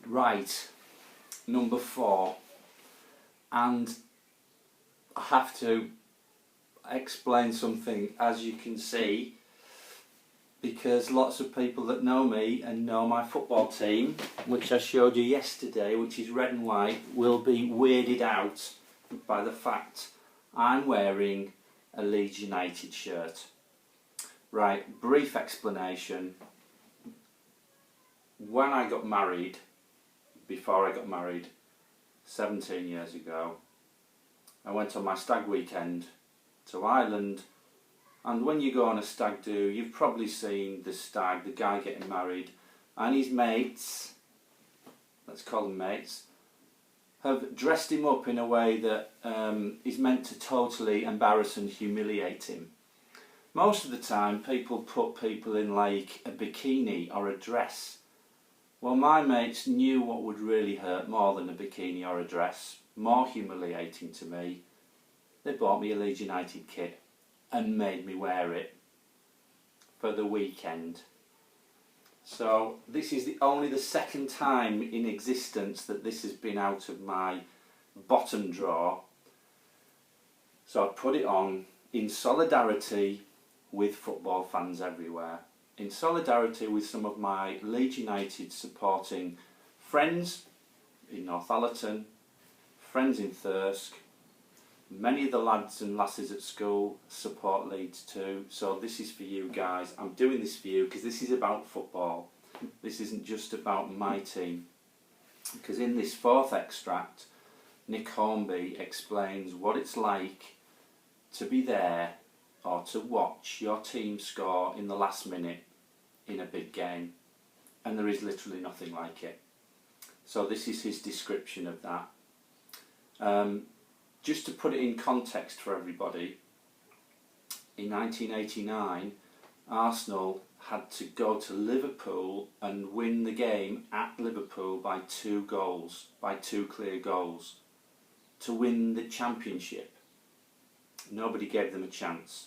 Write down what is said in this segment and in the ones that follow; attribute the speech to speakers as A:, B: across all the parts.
A: Right, number 4, and I have to explain something, as you can see, because lots of people that know me and know my football team, which I showed you yesterday, which is red and white, will be weirded out by the fact I'm wearing a Leeds United shirt. Right, brief explanation. When I got married, before I got married 17 years ago, I went on my stag weekend to Ireland, and when you go on a stag do, you've probably seen the stag, the guy getting married, and his mates, let's call them mates, have dressed him up in a way that is meant to totally embarrass and humiliate him. Most of the time people put people in like a bikini or a dress. Well, my mates knew what would really hurt more than a bikini or a dress, more humiliating to me. They bought me a Leeds United kit and made me wear it for the weekend. So this is only the second time in existence that this has been out of my bottom drawer. So I put it on in solidarity with football fans everywhere, in solidarity with some of my Leeds United supporting friends in Northallerton, friends in Thirsk. Many of the lads and lasses at school support Leeds too, so this is for you guys. I'm doing this for you because this is about football. This isn't just about my team. Because in this 4th extract, Nick Hornby explains what it's like to be there or to watch your team score in the last minute in a big game. And there is literally nothing like it. So this is his description of that. Just to put it in context for everybody, in 1989, Arsenal had to go to Liverpool and win the game at Liverpool by 2 goals, by 2 clear goals, to win the championship. Nobody gave them a chance.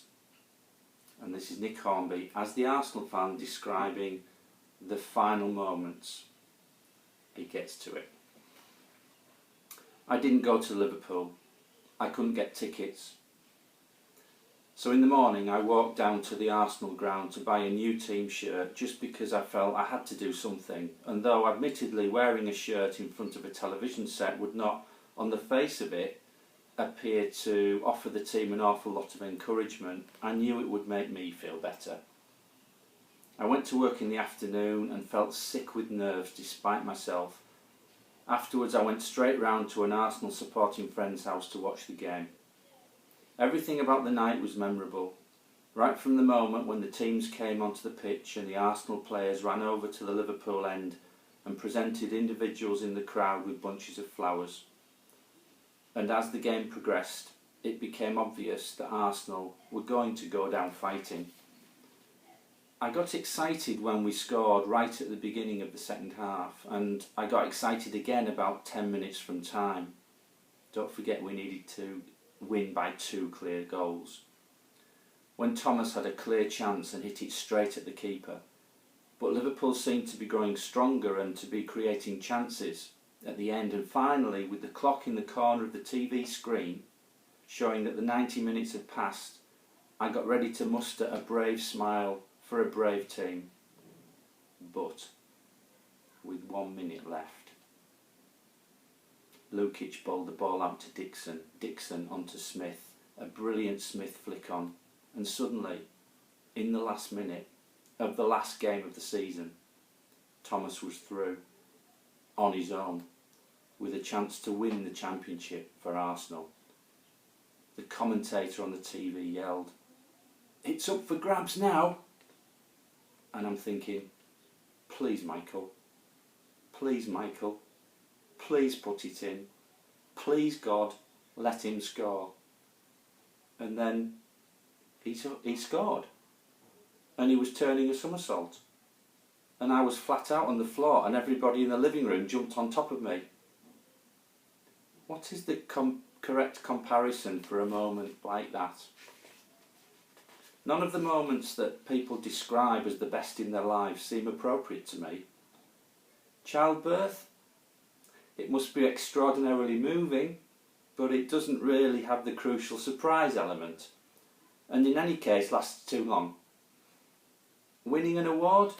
A: And this is Nick Hornby, as the Arsenal fan, describing the final moments. He gets to it. I didn't go to Liverpool. I couldn't get tickets. So in the morning I walked down to the Arsenal ground to buy a new team shirt just because I felt I had to do something, and though admittedly wearing a shirt in front of a television set would not, on the face of it, appear to offer the team an awful lot of encouragement, I knew it would make me feel better. I went to work in the afternoon and felt sick with nerves despite myself. Afterwards I went straight round to an Arsenal supporting friend's house to watch the game. Everything about the night was memorable, right from the moment when the teams came onto the pitch and the Arsenal players ran over to the Liverpool end and presented individuals in the crowd with bunches of flowers. And as the game progressed, it became obvious that Arsenal were going to go down fighting. I got excited when we scored right at the beginning of the second half, and I got excited again about 10 minutes from time. Don't forget we needed to win by 2 clear goals. When Thomas had a clear chance and hit it straight at the keeper. But Liverpool seemed to be growing stronger and to be creating chances at the end, and finally, with the clock in the corner of the TV screen showing that the 90 minutes had passed, I got ready to muster a brave smile for a brave team. But with 1 minute left, Lukic bowled the ball out to Dixon, Dixon onto Smith, a brilliant Smith flick on, and suddenly, in the last minute of the last game of the season, Thomas was through, on his own, with a chance to win the championship for Arsenal. The commentator on the TV yelled, "It's up for grabs now!" And I'm thinking, please Michael, please Michael, please put it in, please God, let him score. And then he scored, and he was turning a somersault, and I was flat out on the floor and everybody in the living room jumped on top of me. What is the correct comparison for a moment like that? None of the moments that people describe as the best in their lives seem appropriate to me. Childbirth? It must be extraordinarily moving, but it doesn't really have the crucial surprise element, and in any case lasts too long. Winning an award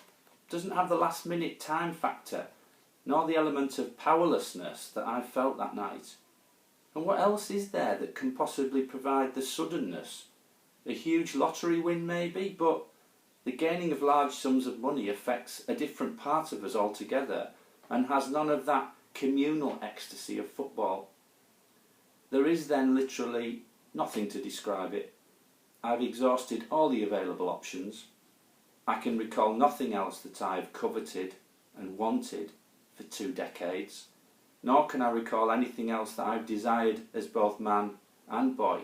A: doesn't have the last minute time factor, nor the element of powerlessness that I felt that night. And what else is there that can possibly provide the suddenness? A huge lottery win maybe, but the gaining of large sums of money affects a different part of us altogether and has none of that communal ecstasy of football. There is then literally nothing to describe it. I've exhausted all the available options. I can recall nothing else that I've coveted and wanted for 2 decades, nor can I recall anything else that I've desired as both man and boy.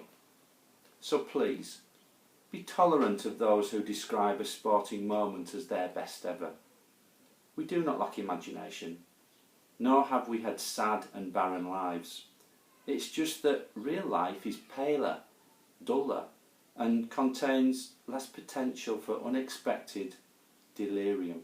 A: So please, be tolerant of those who describe a sporting moment as their best ever. We do not lack imagination, nor have we had sad and barren lives. It's just that real life is paler, duller, and contains less potential for unexpected delirium.